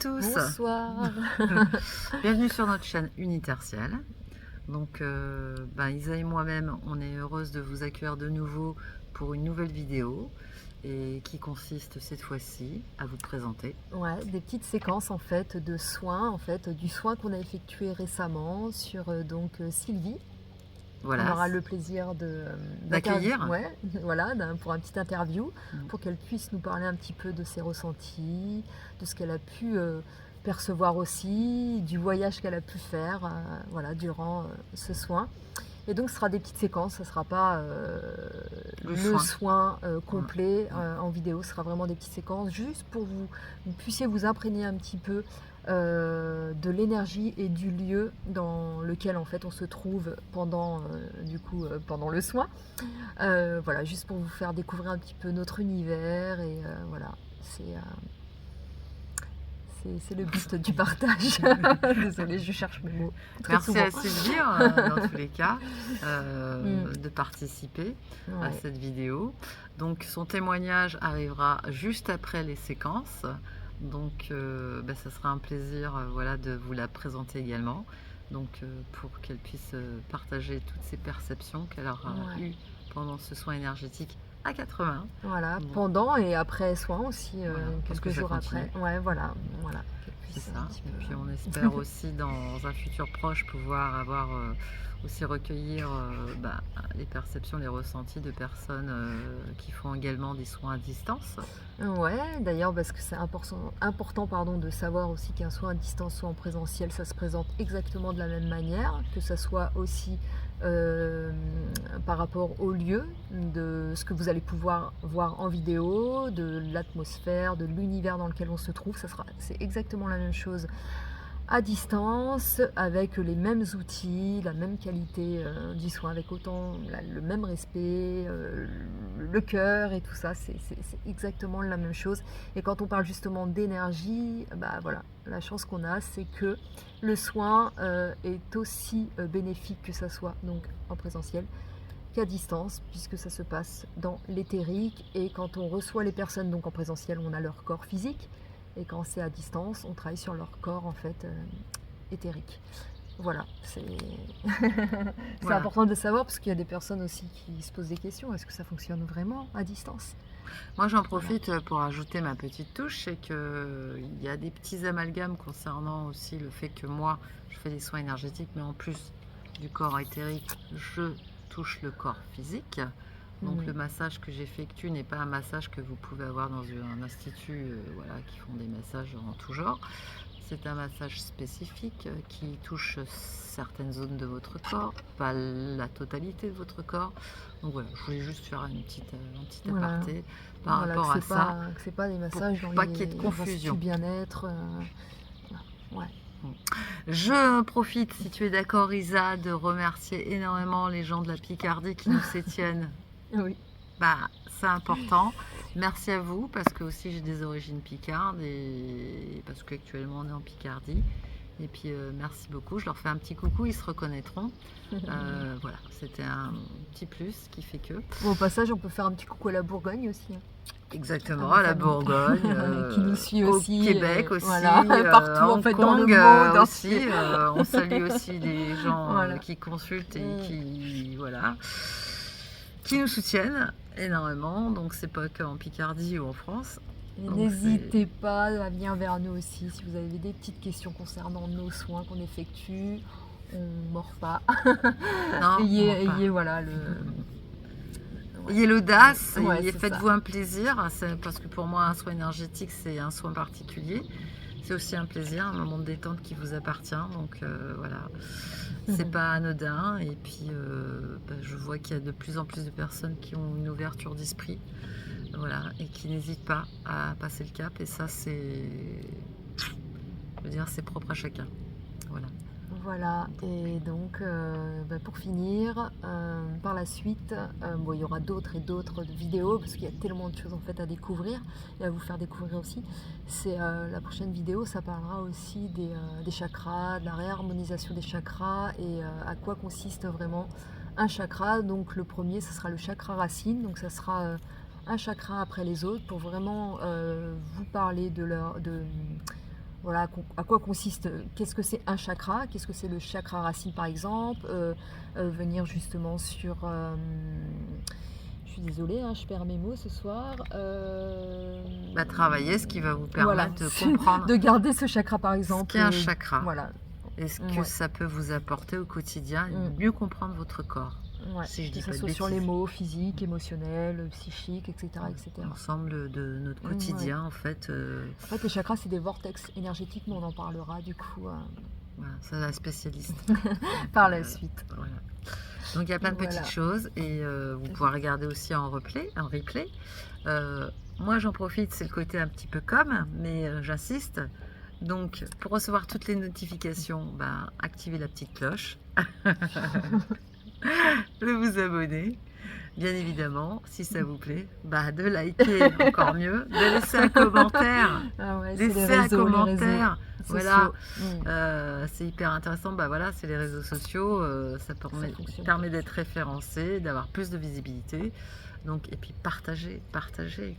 tous. Bonsoir. Bienvenue sur notre chaîne Unitertielle. Donc Isa et moi-même, on est heureuse de vous accueillir de nouveau pour une nouvelle vidéo et qui consiste cette fois-ci à vous présenter. Ouais, des petites séquences en fait de soins, du soin qu'on a effectué récemment sur Sylvie, qu'on Voilà, aura le plaisir d'accueillir. ouais, voilà, pour un petit interview, Mm. pour qu'elle puisse nous parler un petit peu de ses ressentis, de ce qu'elle a pu percevoir aussi, du voyage qu'elle a pu faire, voilà, durant ce soin. Et donc ce sera des petites séquences, ce ne sera pas le soin complet en vidéo, ce sera vraiment des petites séquences juste pour vous puissiez vous imprégner un petit peu de l'énergie et du lieu dans lequel en fait on se trouve pendant pendant le soin. Voilà, juste pour vous faire découvrir un petit peu notre univers et voilà, c'est le but du partage. Désolée, je cherche mes mots. Merci à Sylvie, dans tous les cas, de participer à cette vidéo. Donc, son témoignage arrivera juste après les séquences. Donc, ça sera un plaisir de vous la présenter également. Donc, pour qu'elle puisse partager toutes ces perceptions qu'elle aura eues pendant ce soin énergétique à 80. Voilà, pendant et après soin aussi, quelques jours après. Ouais, voilà. C'est ça. Et puis on espère aussi dans un futur proche pouvoir avoir aussi recueillir les perceptions, les ressentis de personnes qui font également des soins à distance. Ouais, d'ailleurs parce que c'est important de savoir aussi qu'un soin à distance soit en présentiel, ça se présente exactement de la même manière, que ça soit aussi par rapport au lieu, de ce que vous allez pouvoir voir en vidéo, de l'atmosphère, de l'univers dans lequel on se trouve, c'est exactement la même chose à distance, avec les mêmes outils, la même qualité du soin, avec autant le même respect, le cœur et tout ça, c'est exactement la même chose. Et quand on parle justement d'énergie, voilà, la chance qu'on a, c'est que le soin est aussi bénéfique que ça soit donc en présentiel qu'à distance, puisque ça se passe dans l'éthérique. Et quand on reçoit les personnes donc en présentiel, on a leur corps physique, et quand c'est à distance, on travaille sur leur corps en fait éthérique. Voilà, c'est important de le savoir, parce qu'il y a des personnes aussi qui se posent des questions. Est-ce que ça fonctionne vraiment à distance? Moi j'en profite pour ajouter ma petite touche, c'est qu'il y a des petits amalgames concernant aussi le fait que moi je fais des soins énergétiques, mais en plus du corps éthérique, je touche le corps physique. Donc le massage que j'effectue n'est pas un massage que vous pouvez avoir dans un institut qui font des massages en tout genre. C'est un massage spécifique qui touche certaines zones de votre corps, pas la totalité de votre corps. Donc voilà, je voulais juste faire un petit aparté par rapport à ça. Que c'est pas des massages pour dans pas qu'il y ait de confusion. Bien-être. Ouais. Je profite, si tu es d'accord Isa, de remercier énormément les gens de la Picardie qui nous soutiennent. Oui. C'est important. Merci à vous, parce que aussi j'ai des origines picardes et parce qu'actuellement on est en Picardie. Et puis merci beaucoup, je leur fais un petit coucou, ils se reconnaîtront. Voilà, c'était un petit plus qui fait que... Bon, au passage, on peut faire un petit coucou à la Bourgogne aussi. Exactement, à la Bourgogne, qui nous suit aussi, au Québec aussi, partout en fait, dans le monde aussi. On salue aussi les gens qui consultent et qui nous soutiennent énormément. Donc c'est pas qu'en Picardie ou en France. N'hésitez pas à venir vers nous aussi si vous avez des petites questions concernant nos soins qu'on effectue. On ne mord pas. Non, ayez voilà ayez l'audace, faites-vous un plaisir, parce que pour moi un soin énergétique c'est un soin particulier, c'est aussi un plaisir, un moment de détente qui vous appartient, donc voilà, c'est pas anodin. Et puis je vois qu'il y a de plus en plus de personnes qui ont une ouverture d'esprit, voilà, et qui n'hésitent pas à passer le cap, et ça c'est, je veux dire, c'est propre à chacun. Voilà, et donc pour finir, par la suite, il y aura d'autres et d'autres vidéos, parce qu'il y a tellement de choses en fait à découvrir et à vous faire découvrir aussi. La prochaine vidéo, ça parlera aussi des chakras, de la réharmonisation des chakras, et à quoi consiste vraiment un chakra. Donc le premier, ce sera le chakra racine, donc ça sera un chakra après les autres, pour vraiment vous parler voilà, à quoi consiste, qu'est-ce que c'est un chakra, qu'est-ce que c'est le chakra racine par exemple, venir justement sur, je suis désolée, hein, je perds mes mots ce soir. Travailler ce qui va vous Voilà, permettre de comprendre de garder ce chakra par ce exemple, qu'est un chakra voilà, et ce que ouais, ça peut vous apporter au quotidien et mmh, mieux comprendre votre corps, ouais, si je que dis ça pas de soit sur les bêtises. mots physiques, émotionnels, psychiques, etc., etc. L'ensemble de notre Ouais. quotidien, en fait, En fait, les chakras, c'est des vortex énergétiques, mais on en parlera du coup voilà, c'est la spécialiste. par la suite. Voilà. Donc il y a plein de petites Voilà. choses et vous pouvez regarder aussi en replay. Euh, Moi j'en profite, c'est le côté un petit peu com, mais j'insiste. Donc pour recevoir toutes les notifications, activez la petite cloche, de vous abonner, bien évidemment, si ça vous plaît, de liker, encore mieux, de laisser un commentaire. Ah ouais, c'est Laissez un les réseaux commentaire. Voilà, sociaux. Mm. c'est hyper intéressant. Voilà, c'est les réseaux sociaux. Ça Ça fonctionne permet comme d'être référencé, d'avoir plus de visibilité. Donc, et puis partagez,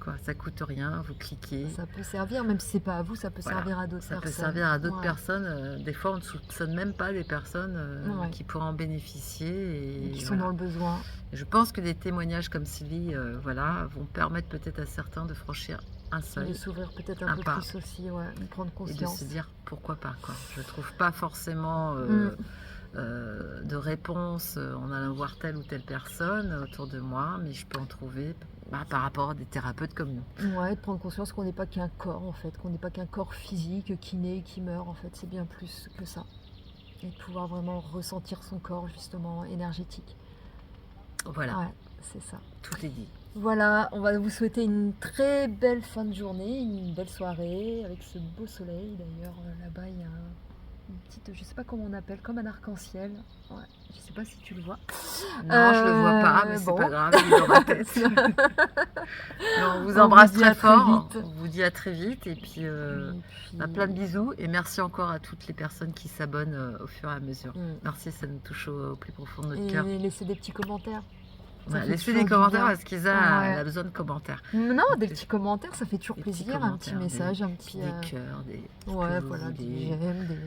quoi. Ça coûte rien, vous cliquez. ça. Ça peut servir, même si c'est pas à vous, ça peut Voilà, servir à d'autres ça peut personnes. servir à d'autres Ouais. personnes. Des fois, on ne soupçonne même pas les personnes Ouais. qui pourraient en bénéficier. Et Qui sont voilà. dans le besoin. Et je pense que des témoignages comme Sylvie, voilà, vont permettre peut-être à certains de franchir un De seuil, s'ouvrir peut-être un un peu pas, plus aussi, ouais, de prendre et de conscience. se dire pourquoi pas, quoi. Je trouve pas forcément de réponse en allant voir telle ou telle personne autour de moi, mais je peux en trouver par rapport à des thérapeutes comme nous. Ouais, de prendre conscience qu'on n'est pas qu'un corps en fait, qu'on n'est pas qu'un corps physique qui naît et qui meurt en fait, c'est bien plus que ça. Et de pouvoir vraiment ressentir son corps justement énergétique. Voilà, Ouais, c'est ça. tout est dit. Voilà, on va vous souhaiter une très belle fin de journée, une belle soirée avec ce beau soleil. D'ailleurs, là-bas, il y a une petite, je sais pas comment on appelle, comme un arc-en-ciel. Ouais, je sais pas si tu le vois. Non, je le vois pas, mais c'est bon. pas grave, il est dans ma tête. Mais on vous On embrasse vous dit très à très fort, vite. on vous dit à très vite, et puis plein de bisous, et merci encore à toutes les personnes qui s'abonnent au fur et à mesure. Merci, ça nous touche au plus profond de notre cœur. Et laissez des petits commentaires. Voilà, fait laissez toujours des du commentaires bien. parce qu'Isa Ouais. elle a besoin de commentaires. Non, Donc, des petits commentaires, ça fait toujours des petits plaisir. Un petit commentaires, message, un des petit. cœurs, des tout ce Ouais, que vous voilà, des voulez. j'aime, des.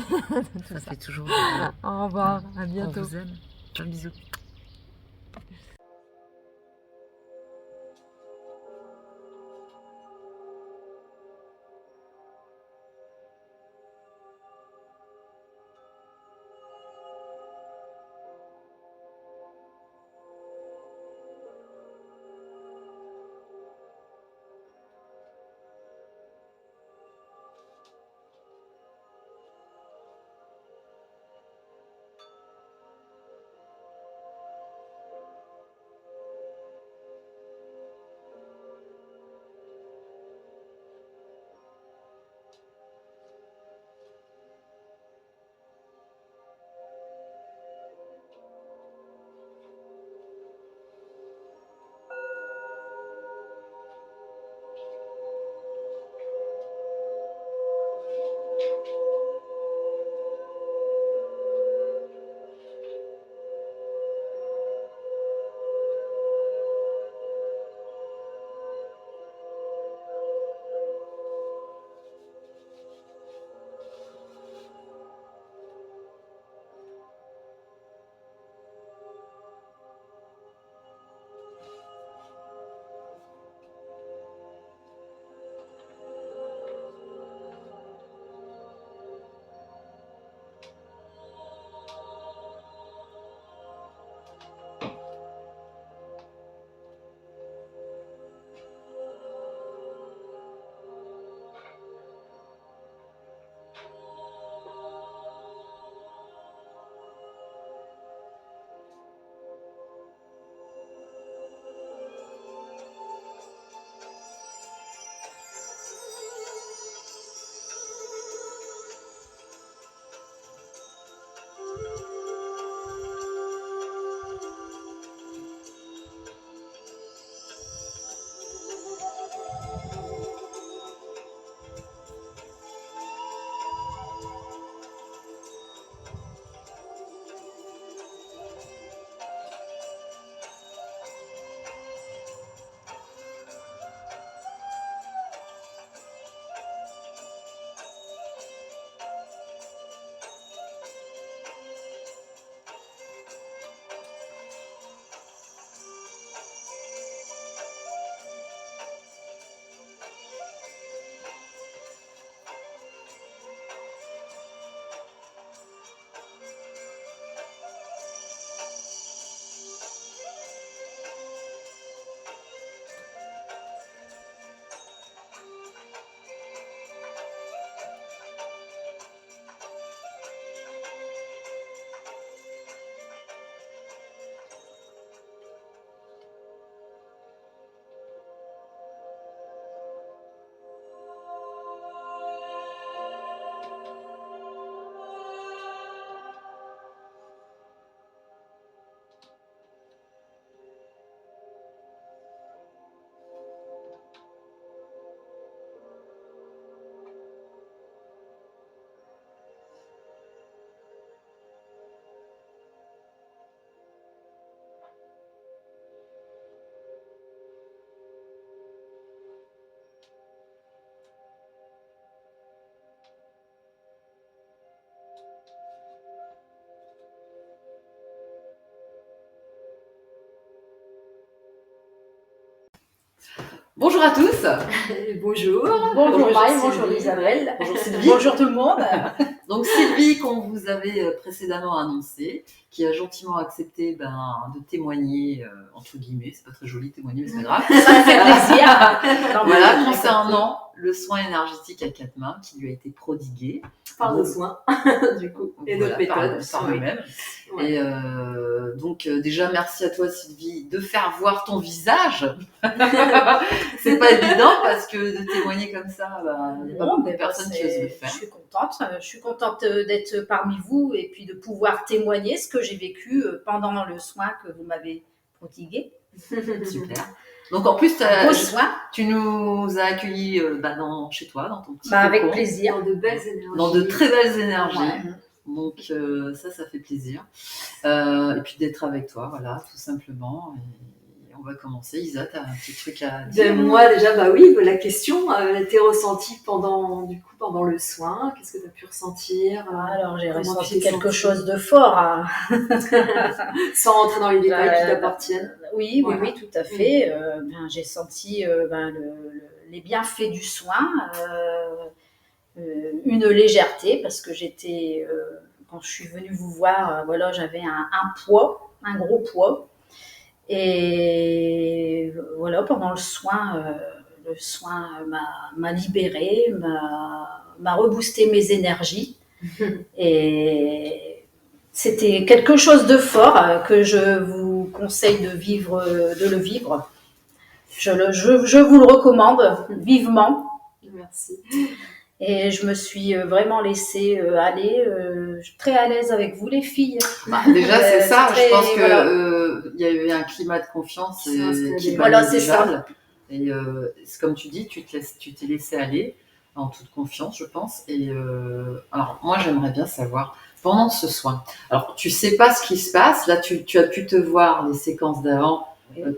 Tout Ça ça. fait toujours du bien. Au revoir, à On bientôt. vous aime. Plein de bisous. Bonjour à tous. Bonjour. Bonjour Maï, Sylvie. bonjour Isabelle. Bonjour Sylvie. Bonjour tout le monde. Donc Sylvie, qu'on vous avait précédemment annoncé, qui a gentiment accepté de témoigner, entre guillemets, c'est pas très joli témoigner, mais c'est pas grave. Ça me fait plaisir. Non, mais Voilà, j'ai concernant le soin énergétique à 4 mains qui lui a été prodigué. Par nos soins, du coup, et Voilà, notre méthode. par nous-mêmes. Ouais. Et donc déjà merci à toi Sylvie de faire voir ton visage. C'est pas évident parce que de témoigner comme ça, il n'y a pas beaucoup de personnes qui osent le faire. Je suis contente d'être parmi vous et puis de pouvoir témoigner ce que j'ai vécu pendant le soin que vous m'avez prodigué. Super. Donc en plus, Beau soin. tu nous as accueillis chez toi, dans ton petit Avec cocon, plaisir. Dans de belles énergies. dans de très belles énergies. Ouais. Donc ça fait plaisir. Et puis d'être avec toi, voilà, tout simplement. Et on va commencer. Isa, tu as un petit truc à dire? Moi déjà, oui, la question, tes ressentis pendant le soin, qu'est-ce que tu as pu ressentir Alors j'ai Comment tu ressenti t'es quelque sentie chose de fort. Sans rentrer dans les détails qui t'appartiennent. Oui, Voilà. oui, tout à fait. J'ai senti les bienfaits du soin, une légèreté, parce que j'étais, quand je suis venue vous voir, j'avais un poids, un gros poids. Et voilà, pendant le soin m'a libérée, m'a reboosté mes énergies. Et c'était quelque chose de fort que je vous conseille de le vivre. Je vous le recommande vivement. Merci. Et je me suis vraiment laissée aller. Je suis très à l'aise avec vous, les filles. Déjà, c'est ça. très- Je pense que voilà. y a eu un climat de confiance Qui s'est installé. qui est Voilà, pas c'est négligeable. Et c'est comme tu dis, tu t'es laissé aller en toute confiance, je pense. Et alors, moi, j'aimerais bien savoir, pendant ce soin, alors tu sais pas ce qui se passe. Là, tu as pu te voir les séquences d'avant,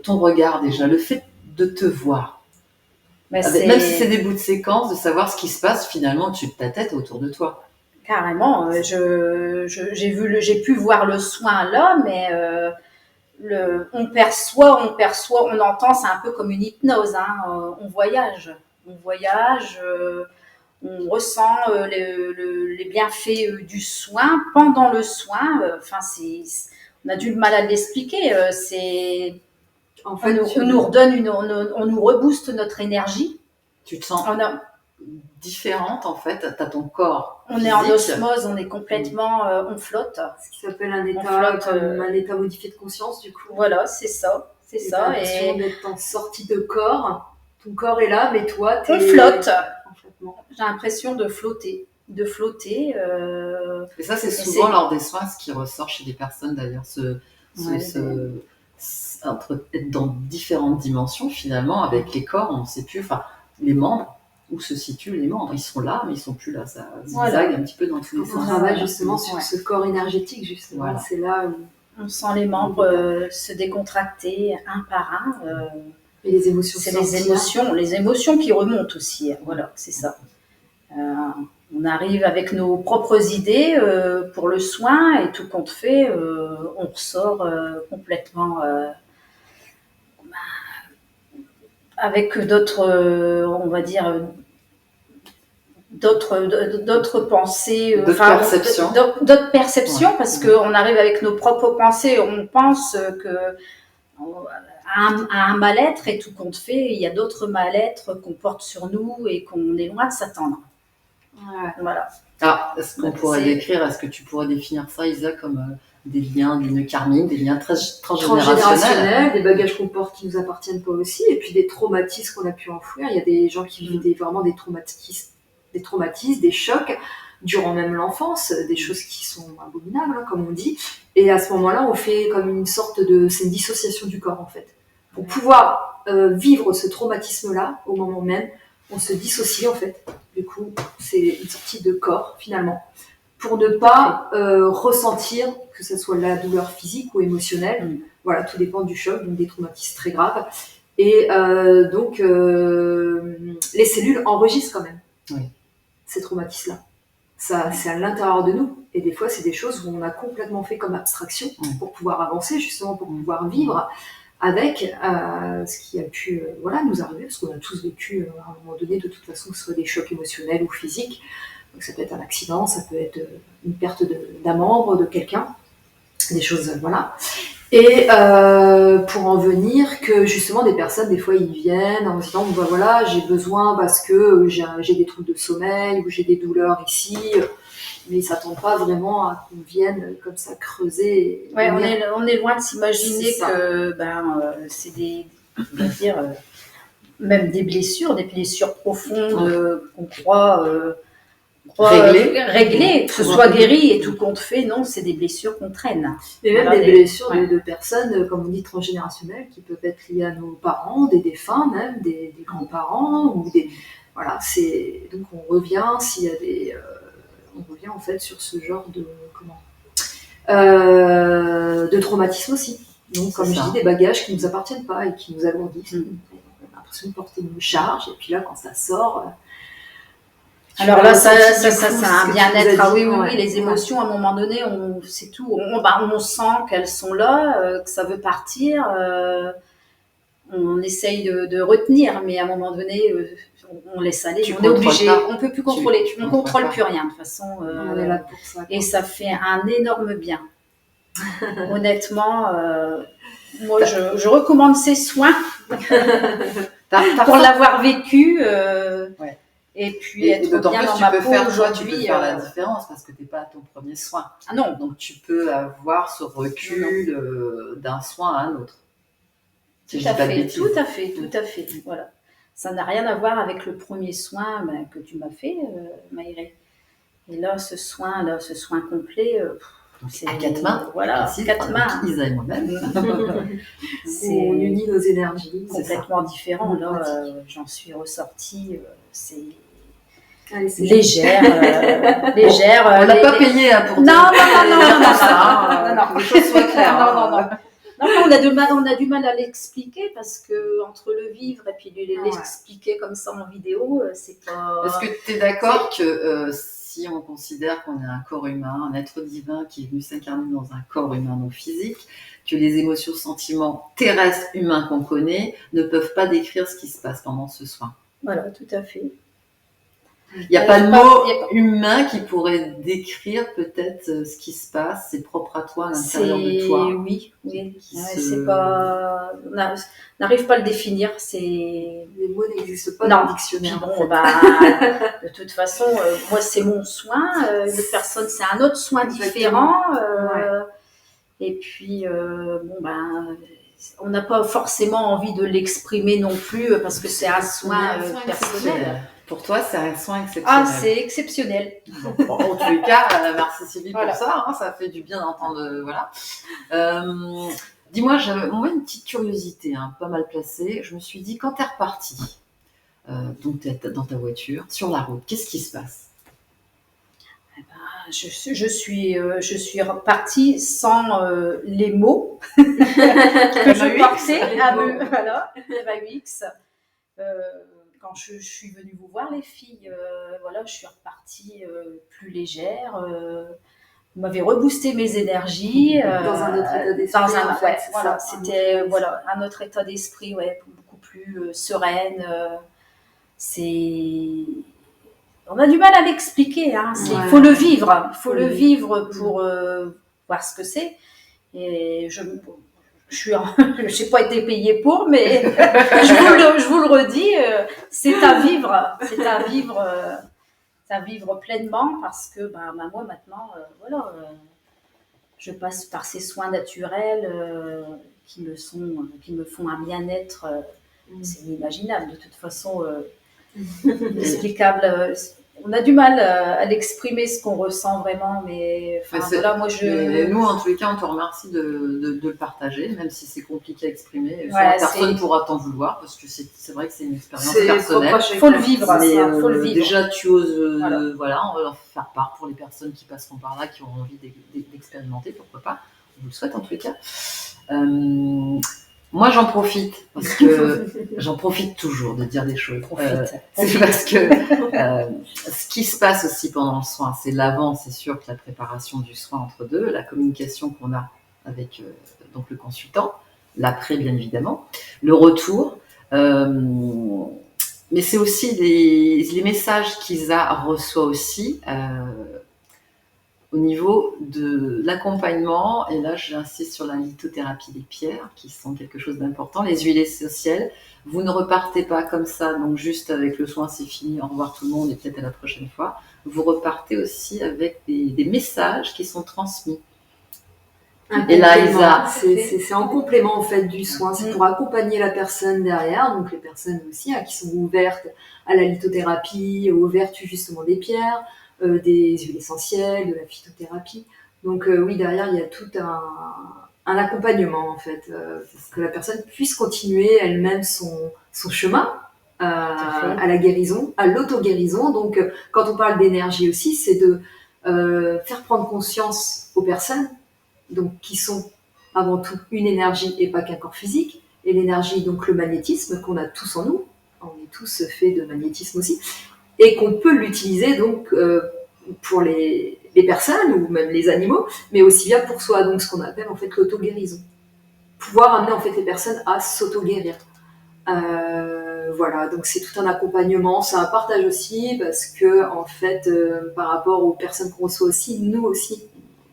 ton regard déjà, le fait de te voir. Mais Même si c'est des bouts de séquence, de savoir ce qui se passe finalement au-dessus de ta tête, autour de toi. Carrément, j'ai pu voir le soin là, mais on perçoit, on entend, c'est un peu comme une hypnose, hein, on voyage, on ressent les bienfaits du soin pendant le soin. On a du mal à l'expliquer. En On fait, on nous rebooste notre énergie. Tu te sens différente en fait, tu as ton corps On physique. est en osmose, on est complètement, on flotte. ce qui s'appelle un état, flotte, un état modifié de conscience, du coup. Voilà, c'est ça. T'as l'impression d'être en sortie de corps. Ton corps est là, mais toi, t'es... On flotte. En flottement. J'ai l'impression de flotter. Et ça, c'est souvent lors des soins ce qui ressort chez des personnes d'ailleurs, être dans différentes dimensions finalement avec les corps, on ne sait plus, les membres, où se situent les membres. Ils sont là, mais ils ne sont plus là. Ça zigzague un petit peu dans tous les On sens. travaille justement sur ce corps énergétique, justement. Voilà. C'est là où... On sent les membres se décontracter un par un. Et les émotions. C'est les émotions qui remontent aussi. Voilà, c'est ça. On arrive avec nos propres idées pour le soin et tout compte fait, on ressort complètement avec d'autres, on va dire, d'autres pensées, d'autres perceptions, parce qu'on arrive avec nos propres pensées, on pense que à un mal-être, et tout compte fait, il y a d'autres mal-être qu'on porte sur nous et qu'on est loin de s'attendre. Ouais. Voilà. Alors, est-ce qu'on pourrait décrire, est-ce que tu pourrais définir ça, Isa, comme des liens, des nœuds karmiques, des liens transgénérationnels, des bagages qu'on porte qui nous appartiennent pas aussi, et puis des traumatismes qu'on a pu enfouir. Il y a des gens qui vivent vraiment des traumatismes, des chocs durant même l'enfance, des choses qui sont abominables, hein, comme on dit. Et à ce moment-là, on fait comme une sorte c'est une dissociation du corps, en fait. Pour pouvoir vivre ce traumatisme-là, au moment même, on se dissocie, en fait. Du coup, c'est une sortie de corps, finalement. Pour ne pas ressentir, que ce soit la douleur physique ou émotionnelle. Voilà, tout dépend du choc, donc des traumatismes très graves. Et donc, les cellules enregistrent quand même ces traumatismes-là. Ça, c'est à l'intérieur de nous. Et des fois, c'est des choses où on a complètement fait comme abstraction pour pouvoir avancer, justement, pour pouvoir vivre. avec ce qui a pu nous arriver, parce qu'on a tous vécu à un moment donné, de toute façon, que ce soit des chocs émotionnels ou physiques. Donc ça peut être un accident, ça peut être une perte d'un membre, de quelqu'un, des choses, voilà. Et pour en venir que justement des personnes, des fois, ils viennent en disant voilà, j'ai besoin parce que j'ai des troubles de sommeil ou j'ai des douleurs ici, mais ils s'attendent pas vraiment à qu'on vienne comme ça creuser. Ouais, on est loin de s'imaginer que c'est on va dire, même des blessures profondes qu'on croit régler, que ce soit guéri et tout compte fait. Non, c'est des blessures qu'on traîne. Et même des blessures de personnes, comme on dit, transgénérationnelles, qui peuvent être liées à nos parents, des défunts même, des grands-parents, ou des... Voilà, donc on revient s'il y a des... on revient en fait sur ce genre de traumatisme aussi. Donc, comme je dis, des bagages qui ne nous appartiennent pas et qui nous alourdissent. On a l'impression de porter une charge, et puis là, quand ça sort... Alors là, ça a un bien-être. Ah oui, les émotions, à un moment donné, c'est tout. On sent qu'elles sont là, que ça veut partir. On essaye de retenir, mais à un moment donné, on laisse aller. On est obligé. On ne peut plus contrôler. On ne contrôle plus rien, de toute façon. On est là pour ça. Et ça fait un énorme bien. Honnêtement, moi, je recommande ces soins pour l'avoir vécu. Et puis être bien dans ma peau aujourd'hui. Tu peux faire la différence parce que tu n'es pas à ton premier soin. Ah non. Donc tu peux avoir ce recul d'un soin à un autre. Tout à fait. Voilà. Ça n'a rien à voir avec le premier soin que tu m'as fait, Maïré. Et là, ce soin complet, c'est à 4 mains. Voilà, 4 mains. Isa et moi-même. On unit nos énergies. Complètement différent. Là, j'en suis ressortie. C'est légère. On l'a pas payé pour non, que les choses soient claires. Non, on a du mal à l'expliquer parce que entre le vivre et puis l'expliquer comme ça en vidéo, c'est pas. Est-ce que tu es d'accord que si on considère qu'on est un corps humain, un être divin qui est venu s'incarner dans un corps humain non physique, que les émotions, sentiments terrestres humains qu'on connaît ne peuvent pas décrire ce qui se passe pendant ce soin? Voilà, tout à fait. Il n'y a pas de mot humain qui pourrait décrire peut-être ce qui se passe, c'est propre à toi, à l'intérieur de toi. Oui. C'est pas... On n'arrive pas à le définir. Les mots n'existent pas dans le dictionnaire. Bon, de toute façon, moi c'est mon soin, une autre personne c'est un autre soin différent. Et puis, on n'a pas forcément envie de l'exprimer non plus parce que c'est un soin personnel. Pour toi, c'est un soin exceptionnel. Ah, c'est exceptionnel. Bon, en tous les cas, merci Sylvie pour ça. Ça fait du bien d'entendre. Voilà. Dis-moi, j'avais une petite curiosité, pas mal placée. Je me suis dit, quand tu es repartie, donc tu es dans ta voiture, sur la route, qu'est-ce qui se passe? Je suis repartie sans les mots que je portais à MAUX. Quand je suis venue vous voir, les filles, je suis repartie plus légère. Vous m'avez reboosté mes énergies. Dans un autre état d'esprit. C'était un autre état d'esprit, beaucoup plus sereine. On a du mal à l'expliquer. Il faut le vivre. Il faut le vivre pour voir ce que c'est. Et je n'ai pas été payée pour, mais je vous le redis, c'est à vivre pleinement parce que moi maintenant, je passe par ces soins naturels qui me font un bien-être, c'est inimaginable de toute façon, inexplicable. On a du mal à l'exprimer ce qu'on ressent vraiment, mais nous, en tous les cas, on te remercie de le partager, même si c'est compliqué à exprimer. Personne ne pourra t'en vouloir, parce que c'est vrai que c'est une expérience personnelle. Il faut le vivre. Faut le vivre. Déjà, tu oses, on va en faire part pour les personnes qui passeront par là, qui auront envie d'expérimenter, pourquoi pas. On vous le souhaite en tous les cas. Moi, j'en profite, parce que j'en profite toujours de dire des choses. C'est parce que ce qui se passe aussi pendant le soin, c'est l'avant, c'est sûr que la préparation du soin entre deux, la communication qu'on a avec donc le consultant, l'après bien évidemment, le retour, mais c'est aussi les messages qu'Isa reçoit aussi au niveau de l'accompagnement, et là j'insiste sur la lithothérapie des pierres, qui sont quelque chose d'important, les huiles essentielles. Vous ne repartez pas comme ça, donc juste avec le soin c'est fini, au revoir tout le monde et peut-être à la prochaine fois. Vous repartez aussi avec des messages qui sont transmis. Et là, Isa, c'est en complément en fait du soin, c'est pour accompagner la personne derrière, donc les personnes aussi qui sont ouvertes à la lithothérapie, aux vertus justement des pierres, des huiles essentielles, de la phytothérapie. Donc oui, derrière il y a tout un accompagnement en fait, pour que la personne puisse continuer elle-même son chemin à la guérison, à l'auto-guérison. Donc quand on parle d'énergie aussi, c'est de faire prendre conscience aux personnes, donc qui sont avant tout une énergie et pas qu'un corps physique. Et l'énergie, donc le magnétisme qu'on a tous en nous, on est tous faits de magnétisme aussi, et qu'on peut l'utiliser donc pour les personnes ou même les animaux, mais aussi bien pour soi, donc ce qu'on appelle en fait l'auto-guérison. Pouvoir amener en fait les personnes à s'auto-guérir. Voilà, donc c'est tout un accompagnement, c'est un partage aussi, parce que en fait, par rapport aux personnes qu'on reçoit aussi, nous aussi,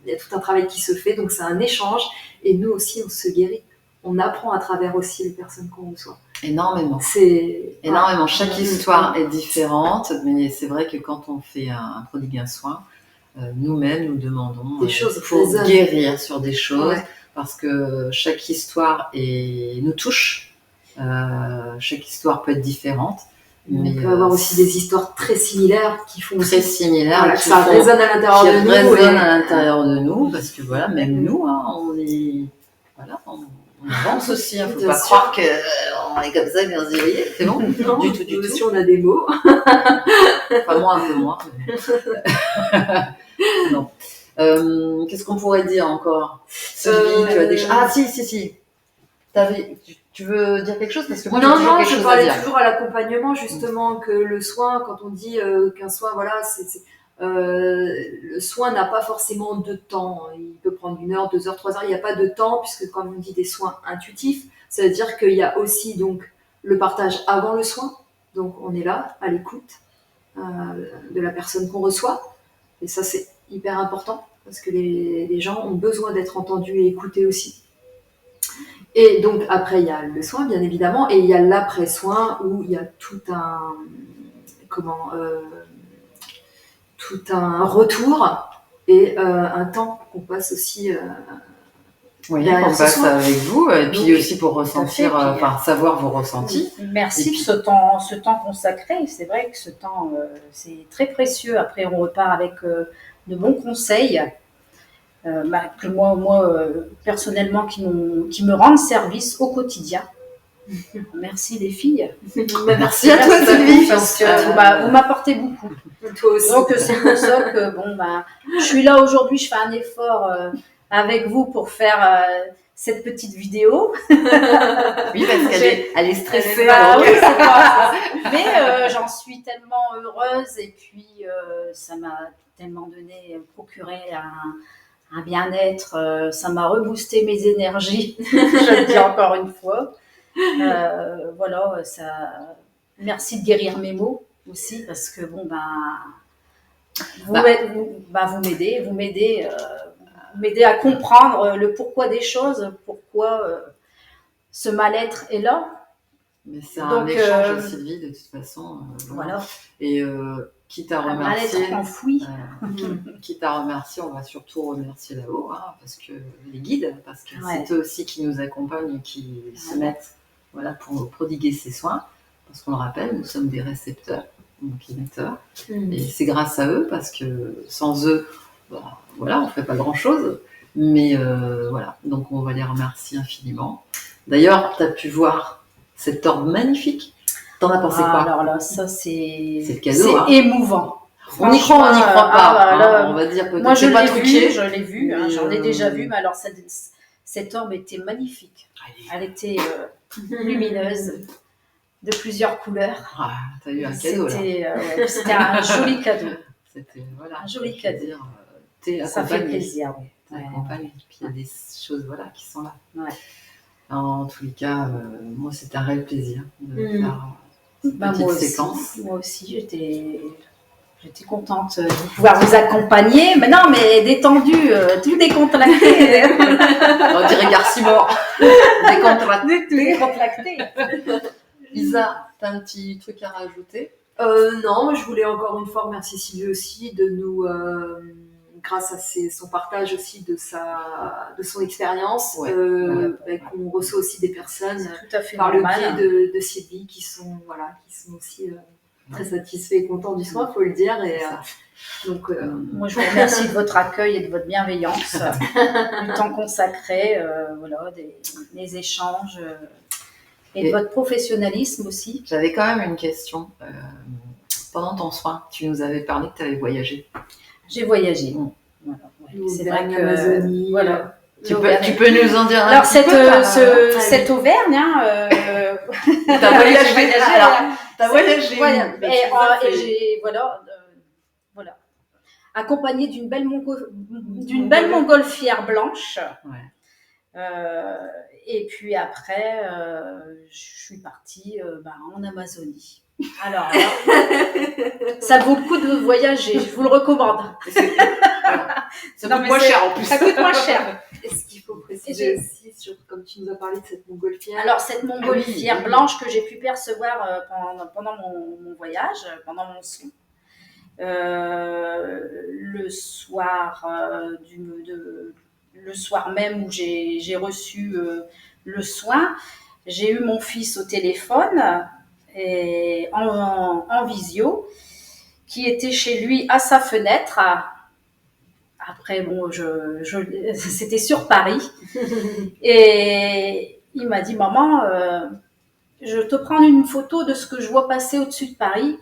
il y a tout un travail qui se fait, donc c'est un échange, et nous aussi on se guérit. On apprend à travers aussi les personnes qu'on reçoit. Énormément. Énormément. Chaque histoire est différente, mais c'est vrai que quand on fait prodigue un soin, nous-mêmes nous demandons des choses pour guérir sur des choses, parce que chaque histoire nous touche. Chaque histoire peut être différente. Mais on peut avoir aussi des histoires très similaires qui font très similaires, voilà, ça résonne à l'intérieur de nous. Résonne à l'intérieur de nous, parce que voilà, même nous, on est, voilà, on avance aussi. Il ne faut pas croire qu'on est comme ça, bien zélier. C'est bon? Non, du tout. Si on a des mots. Enfin, moi, un peu moins. Non. Qu'est-ce qu'on pourrait dire encore? Sylvie, tu as des choses. Ah, si. Tu veux dire quelque chose? Parce que moi, non, je parlais toujours à l'accompagnement, justement, que le soin, quand on dit qu'un soin, voilà, le soin n'a pas forcément de temps. Il peut prendre 1 heure, 2 heures, 3 heures. Il n'y a pas de temps, puisque comme on dit des soins intuitifs, ça veut dire qu'il y a aussi donc le partage avant le soin. Donc on est là, à l'écoute de la personne qu'on reçoit. Et ça, c'est hyper important, parce que les gens ont besoin d'être entendus et écoutés aussi. Et donc après il y a le soin bien évidemment, et il y a l'après-soin où il y a tout un retour et un temps qu'on passe aussi qu'on passe avec vous, et puis donc, aussi pour ressentir, savoir vos ressentis. Merci de ce temps consacré. C'est vrai que ce temps c'est très précieux. Après on repart avec de bons conseils. Que moi personnellement, qui me rendent service au quotidien. Merci les filles. Merci à toi Sylvie, parce que vous m'apportez beaucoup. Toi aussi. Donc c'est pour ça que je suis là aujourd'hui, je fais un effort avec vous pour faire cette petite vidéo. Oui, parce qu'elle est stressée. Oui, c'est pas ça. Mais j'en suis tellement heureuse, et puis ça m'a tellement procuré un bien-être, ça m'a reboosté mes énergies, je le dis encore une fois. Voilà, merci de guérir mes mots aussi, parce que vous m'aidez à comprendre le pourquoi des choses, pourquoi ce mal-être est là. Mais c'est un échange, Sylvie, de toute façon. Voilà. Et quitte à remercier, quitte à remercier, on va surtout remercier là-haut, parce que les guides, parce que c'est eux aussi qui nous accompagnent et qui se mettent pour prodiguer ces soins. Parce qu'on le rappelle, nous sommes des récepteurs, donc émetteurs. Et c'est grâce à eux, parce que sans eux, on ne ferait pas grand-chose. Mais voilà, donc on va les remercier infiniment. D'ailleurs, tu as pu voir cet orbe magnifique. T'en as pensé quoi? Alors là, ça c'est le cadeau. C'est émouvant. On n'y croit pas. On va dire peut-être. Moi, je l'ai vu, j'en ai déjà vu, mais alors cette orbe était magnifique. Elle était lumineuse, de plusieurs couleurs. Ah, t'as eu un cadeau là. C'était un joli cadeau. C'était un joli cadeau. T'es ça fait plaisir. T'es accompagné. Puis il y a des choses qui sont là. Ouais. En tous les cas, moi, c'est un réel plaisir de faire cette Bah, petite moi séquence. moi aussi, j'étais contente de pouvoir vous accompagner. Mais non, mais détendu, tout décontracté. On dirait Garcimore. Décontracté. Décontracté. Lisa, t'as un petit truc à rajouter? Non, moi je voulais encore une fois remercier Sylvie aussi de nous, grâce à son partage aussi de son expérience, Ouais. qu'on reçoit aussi des personnes C'est tout à fait par le normal. biais de Sylvie qui sont aussi très satisfaits et contents du soin, faut le dire. Et, C'est ça. donc, Moi, je vous remercie de votre accueil et de votre bienveillance, du temps consacré, voilà, des échanges et de Et- votre professionnalisme aussi. J'avais quand même une question. Pendant ton soin, tu nous avais parlé que tu avais voyagé. J'ai voyagé. Mm. Voilà, ouais. l'Auvergne, C'est vrai que l'Amazonie, voilà. Tu peux nous en dire un Alors petit peu cette Auvergne, T'as voyagé. Alors, t'as voyagé. voilà. où Et j'ai voilà, accompagnée d'une belle montgolfière blanche. Ouais. Et puis après, je suis partie en Amazonie. Alors là, ça vaut le coup de voyager, je vous le recommande. Ça Non, coûte mais moins cher en plus. Ça coûte moins cher. Est-ce qu'il faut préciser aussi, comme tu nous as parlé de cette montgolfière, Alors, cette montgolfière blanche que j'ai pu percevoir pendant mon voyage, pendant mon soin, le soir, le soir même où j'ai reçu le soin, j'ai eu mon fils au téléphone et en visio, qui était chez lui à sa fenêtre. Après, bon, c'était sur Paris. Et il m'a dit, maman, je te prends une photo de ce que je vois passer au-dessus de Paris.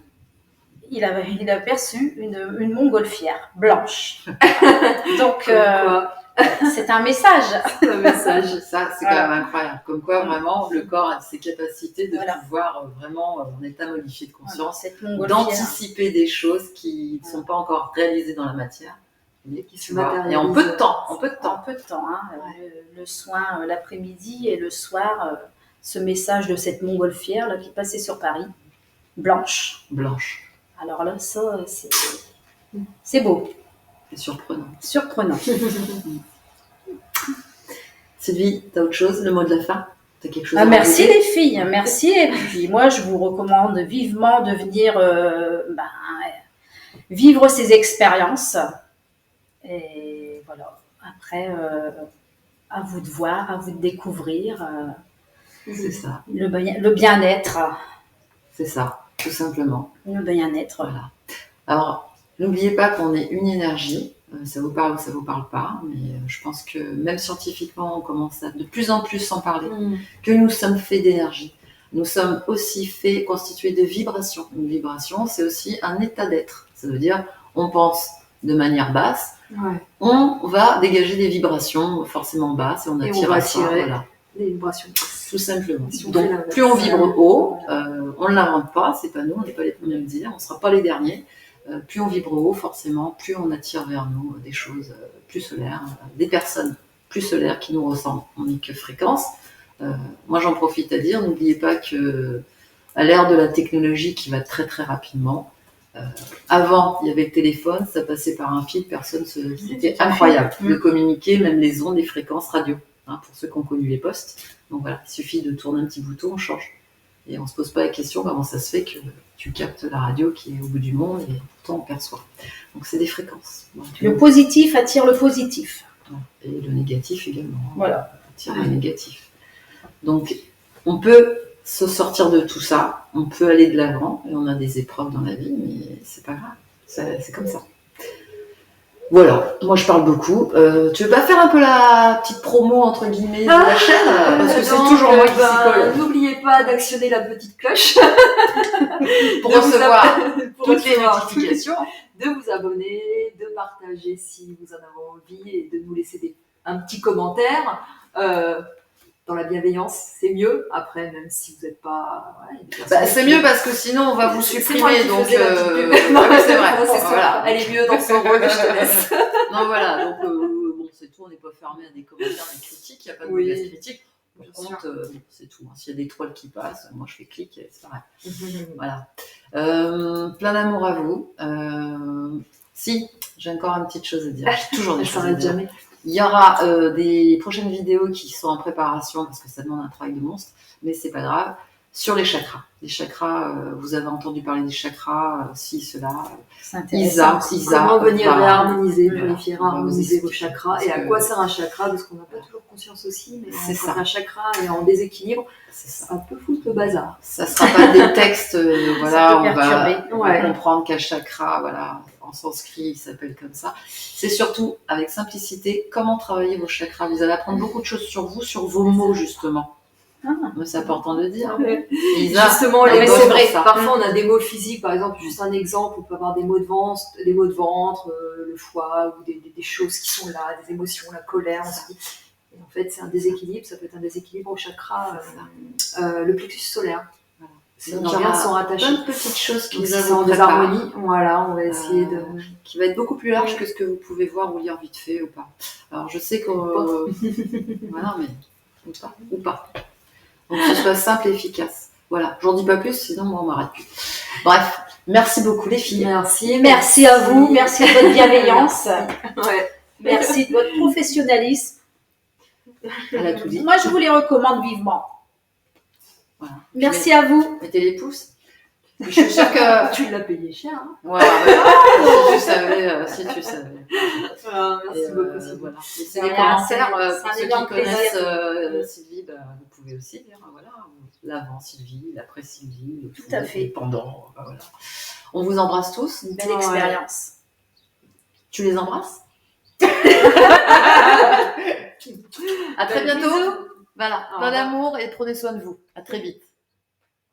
Il a perçu une montgolfière blanche. Donc, c'est un message. c'est un message. Ça, c'est quand même incroyable. Comme quoi, vraiment, le corps a ses capacités de pouvoir vraiment, en état modifié de conscience, d'anticiper des choses qui ne sont pas encore réalisées dans la matière. Qui se matérialisent. Et en peu de temps. En peu de temps. Hein. Le soin l'après-midi et le soir, ce message de cette montgolfière là, qui passait sur Paris, blanche. Alors là, ça, c'est beau. C'est surprenant. Sylvie, t'as autre chose, le mot de la fin? T'as quelque chose à merci rajouter? les filles, merci. Et puis moi, je vous recommande vivement de venir vivre ces expériences. Et voilà, après, à vous de voir, à vous de découvrir. C'est ça. Le bien-être. C'est ça, tout simplement. Le bien-être. Voilà. Alors, n'oubliez pas qu'on est une énergie. Ça vous parle ou ça vous parle pas, mais je pense que même scientifiquement, on commence à de plus en plus s'en parler, que nous sommes faits d'énergie. Nous sommes aussi faits, constitués de vibrations. Une vibration, c'est aussi un état d'être. Ça veut dire, on pense de manière basse, on va dégager des vibrations forcément basses et on attire à ça. Voilà. Des vibrations. Tout simplement. Donc, plus on vibre haut, on ne l'invente pas, c'est pas nous, on n'est pas les premiers à le dire, on ne sera pas les derniers. Plus on vibre haut, forcément, plus on attire vers nous des choses plus solaires, des personnes plus solaires qui nous ressemblent. On n'est que fréquence. Moi, j'en profite à dire, n'oubliez pas que à l'ère de la technologie qui va très très rapidement, avant, il y avait le téléphone, ça passait par un fil, c'était incroyable de communiquer, même les ondes, les fréquences radio, pour ceux qui ont connu les postes. Donc voilà, il suffit de tourner un petit bouton, on change. Et on ne se pose pas la question comment ça se fait que tu captes la radio qui est au bout du monde et pourtant on perçoit. Donc c'est des fréquences. Donc, le positif attire le positif. Et le négatif également. Voilà. Attire le négatif. Donc on peut se sortir de tout ça, on peut aller de l'avant et on a des épreuves dans la vie, mais c'est pas grave. C'est comme ça. Voilà, moi je parle beaucoup. Tu veux pas faire un peu la petite promo entre guillemets de la chaîne? Parce que c'est toujours moi qui s'y colle. N'oubliez pas d'actionner la petite cloche pour recevoir toutes les notifications, de vous abonner, de partager si vous en avez envie et de nous laisser un petit commentaire. Dans la bienveillance, c'est mieux. Après, même si vous n'êtes pas... c'est mieux parce que sinon on va vous supprimer. Donc, c'est vrai. Voilà. Elle est mieux dans son rôle, je te laisse. Non, voilà. Donc, bon, c'est tout. On n'est pas fermé à des commentaires, des critiques. Il n'y a pas de mauvaise critique. Par Bien contre, c'est tout. S'il y a des toiles qui passent, moi je fais clic et c'est pareil. sûr. Voilà. Plein d'amour à vous. Si, j'ai encore une petite chose à dire. J'ai toujours des Ça choses à s'arrête dire. jamais. Il y aura des prochaines vidéos qui sont en préparation parce que ça demande un travail de monstre, mais c'est pas grave. Sur les chakras. Les chakras, vous avez entendu parler des chakras, si, cela. C'est intéressant. Comment venir va- réharmoniser, voilà, purifier, on va vous harmoniser vos expliquer. chakras et Parce à que- quoi sert un chakra, parce qu'on n'a pas toujours conscience aussi, mais C'est quand ça. un chakra est en déséquilibre, C'est ça. ça peut foutre le bazar. Ça sera pas des textes, voilà, Ça peut on va perturber. Ouais. comprendre qu'un chakra, voilà, en sanskrit, il s'appelle comme ça. C'est surtout, avec simplicité, comment travailler vos chakras. Vous allez apprendre beaucoup de choses sur vous, sur vos mots, justement. Mais c'est important de le dire. Isa, Justement, elle les bosse mots, pour ça. parfois on a des mots physiques, par exemple, juste un exemple, on peut avoir des maux de ventre, le foie, ou des choses qui sont là, des émotions, la colère, on se dit. Et en fait, c'est un déséquilibre, ça peut être un déséquilibre au chakra, le plexus solaire. Voilà. C'est Donc, nos il y organes aura sont rattachés. plein de petites choses qui Donc, nous si c'est avons en désharmonie, voilà, on va essayer de. qui va être beaucoup plus large que ce que vous pouvez voir ou lire vite fait ou pas. Alors je sais que voilà, mais ou pas. Donc que ce soit simple et efficace. Voilà, j'en dis pas plus, sinon moi on m'arrête plus. Bref, merci beaucoup les filles. Merci. Merci à vous, merci de votre bienveillance, Ouais. merci de votre professionnalisme. Elle a tout dit. Moi, je vous les recommande vivement. Voilà. Merci à vous. Mettez les pouces. Je suis sûre que. Tu l'as payé cher, hein. Voilà, si tu savais, si tu savais. Merci Et, beaucoup, Sylvie. voilà. Laissez des Rien, commentaires c'est un pour ceux qui énorme connaissent plaisir. Sylvie, vous pouvez aussi dire voilà, l'avant Sylvie, l'après Sylvie, le Tout à fait. le pendant. Voilà. On vous embrasse tous. Une belle Ouais. expérience. Tu les embrasses À très bientôt. Voilà, plein Au revoir. d'amour et prenez soin de vous. À très vite.